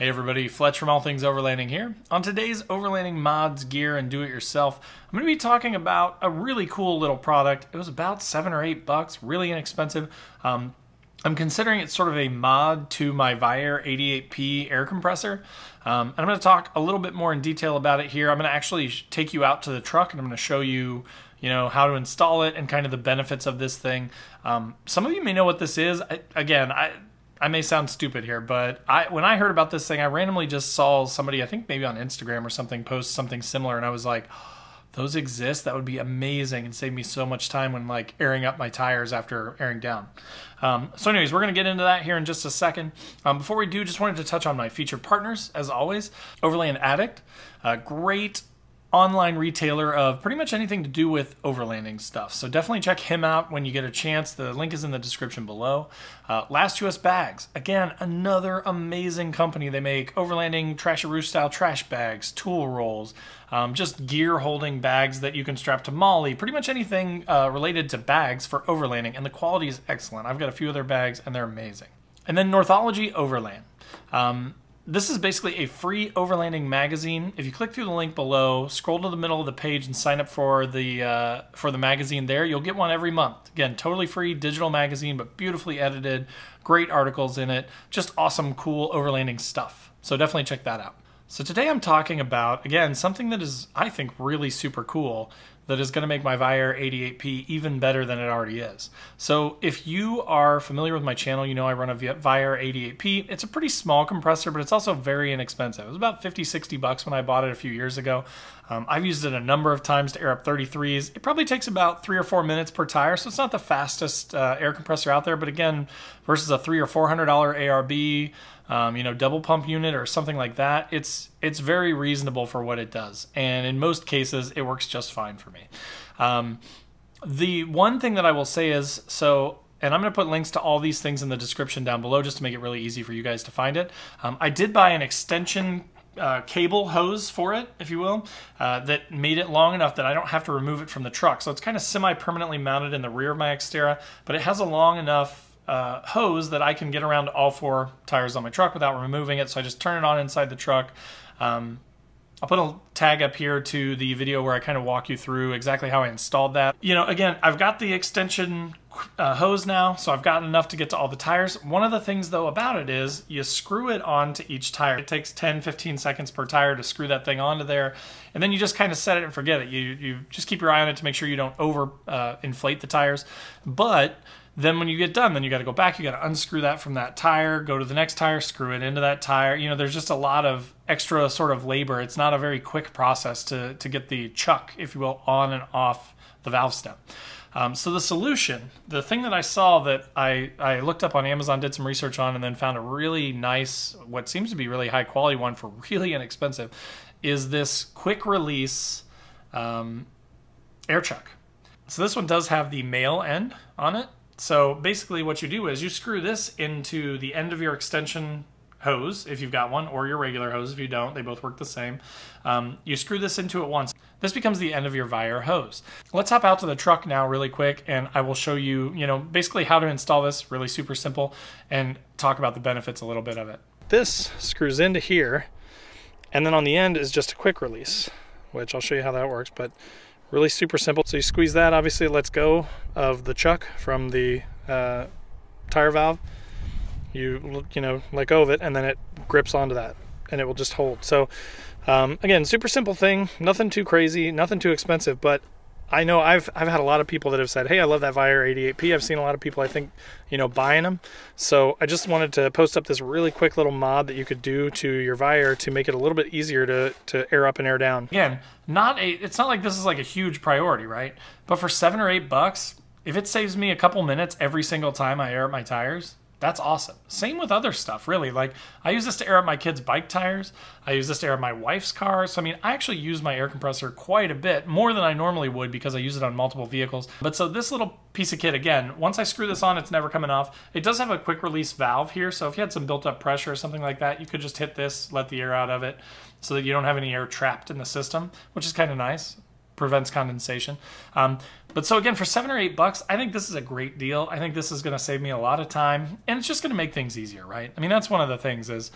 Hey everybody, Fletch from All Things Overlanding here. On today's Overlanding Mods, Gear, and Do-It-Yourself, I'm going to be talking about a really cool little product. It was about $7 or $8, really inexpensive. I'm considering it sort of a mod to my Viair 88P air compressor. And I'm going to talk a little bit more in detail about it here. I'm going to actually take you out to the truck and I'm going to show you, how to install it and kind of the benefits of this thing. Some of you may know what this is. I may sound stupid here, but when I heard about this thing, I randomly just saw somebody, I think maybe on Instagram or something, post something similar, and I was like, those exist? That would be amazing and save me so much time when like airing up my tires after airing down. So anyways, we're going to get into that here in just a second. Before we do, just wanted to touch on my featured partners, as always. Overland Addict, a great online retailer of pretty much anything to do with overlanding stuff. So definitely check him out when you get a chance. The link is in the description below. Last US Bags, again, another amazing company. They make overlanding trasharoo style trash bags, tool rolls, just gear holding bags that you can strap to molly, pretty much anything related to bags for overlanding, and the quality is excellent. I've got a few of their bags and they're amazing. And then Northology Overland. This is basically a free overlanding magazine. If you click through the link below, scroll to the middle of the page and sign up for the magazine there, you'll get one every month. Again, totally free digital magazine, but beautifully edited, great articles in it, just awesome, cool overlanding stuff. So definitely check that out. So today I'm talking about, again, something that is, I think, really super cool that is going to make my Viair 88P even better than it already is. So if you are familiar with my channel, you know I run a Viair 88P. It's a pretty small compressor, but it's also very inexpensive. It was about 50, 60 bucks when I bought it a few years ago. I've used it a number of times to air up 33s. It probably takes about 3 or 4 minutes per tire, so it's not the fastest air compressor out there, but again, versus a $300 or $400 ARB, double pump unit or something like that, it's very reasonable for what it does. And in most cases, it works just fine for me. The one thing that I will say is, and I'm going to put links to all these things in the description down below just to make it really easy for you guys to find it. I did buy an extension cable hose for it, if you will, that made it long enough that I don't have to remove it from the truck. So it's kind of semi-permanently mounted in the rear of my Xterra, but it has a long enough hose that I can get around all 4 tires on my truck without removing it. So I just turn it on inside the truck. I'll put a tag up here to the video where I kind of walk you through exactly how I installed that. Again, I've got the extension hose now, so I've got enough to get to all the tires. One of the things though about it is you screw it onto each tire. It takes 10-15 seconds per tire to screw that thing onto there, and then you just kind of set it and forget it. You just keep your eye on it to make sure you don't over inflate the tires. But then when you get done, then you got to go back, you got to unscrew that from that tire, go to the next tire, screw it into that tire. There's just a lot of extra sort of labor. It's not a very quick process to get the chuck, if you will, on and off the valve stem. So the solution, the thing that I saw that I looked up on Amazon, did some research on, and then found a really nice, what seems to be really high quality one for really inexpensive, is this quick release air chuck. So this one does have the male end on it. So basically what you do is you screw this into the end of your extension hose, if you've got one, or your regular hose if you don't. They both work the same. You screw this into it once. This becomes the end of your Viair hose. Let's hop out to the truck now really quick, and I will show you, basically how to install this, really super simple, and talk about the benefits a little bit of it. This screws into here, and then on the end is just a quick release, which I'll show you how that works, but really super simple. So you squeeze that, obviously it lets go of the chuck from the tire valve. You let go of it, and then it grips onto that, and it will just hold. So again, super simple thing, nothing too crazy, nothing too expensive, but I know I've had a lot of people that have said, hey, I love that Viair 88P. I've seen a lot of people, I think, buying them. So I just wanted to post up this really quick little mod that you could do to your Viair to make it a little bit easier to air up and air down. Again, it's not like this is like a huge priority, right? But for $7 or $8, if it saves me a couple minutes every single time I air up my tires, that's awesome. Same with other stuff, really. Like, I use this to air up my kids' bike tires. I use this to air up my wife's car. So, I actually use my air compressor quite a bit, more than I normally would because I use it on multiple vehicles. But so this little piece of kit, again, once I screw this on, it's never coming off. It does have a quick release valve here. So if you had some built up pressure or something like that, you could just hit this, let the air out of it so that you don't have any air trapped in the system, which is kind of nice. Prevents condensation. But so again, for $7 or $8, I think this is a great deal. I think this is going to save me a lot of time, and it's just going to make things easier, right? That's one of the things is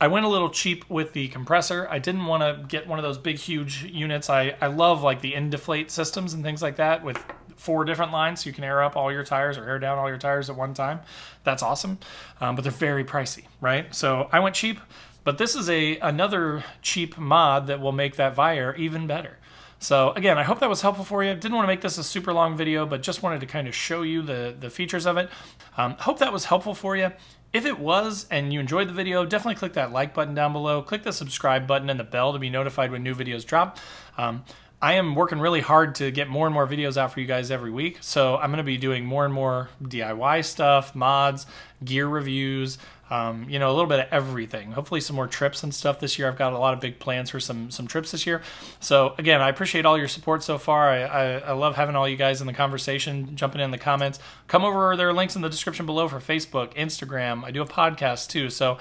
I went a little cheap with the compressor. I didn't want to get one of those big, huge units. I love like the in-deflate systems and things like that with 4 different lines, so you can air up all your tires or air down all your tires at one time. That's awesome, but they're very pricey, right? So I went cheap, but this is another cheap mod that will make that Viair even better. So again, I hope that was helpful for you. Didn't want to make this a super long video, but just wanted to kind of show you the features of it. Hope that was helpful for you. If it was and you enjoyed the video, definitely click that like button down below. Click the subscribe button and the bell to be notified when new videos drop. I am working really hard to get more and more videos out for you guys every week. So I'm going to be doing more and more DIY stuff, mods, gear reviews, you know, a little bit of everything. Hopefully some more trips and stuff this year. I've got a lot of big plans for some trips this year. So again, I appreciate all your support so far. I love having all you guys in the conversation, jumping in the comments. Come over, there are links in the description below for Facebook, Instagram. I do a podcast too. So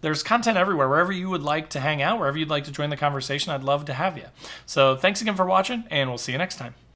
there's content everywhere. Wherever you would like to hang out, wherever you'd like to join the conversation, I'd love to have you. So thanks again for watching, and we'll see you next time.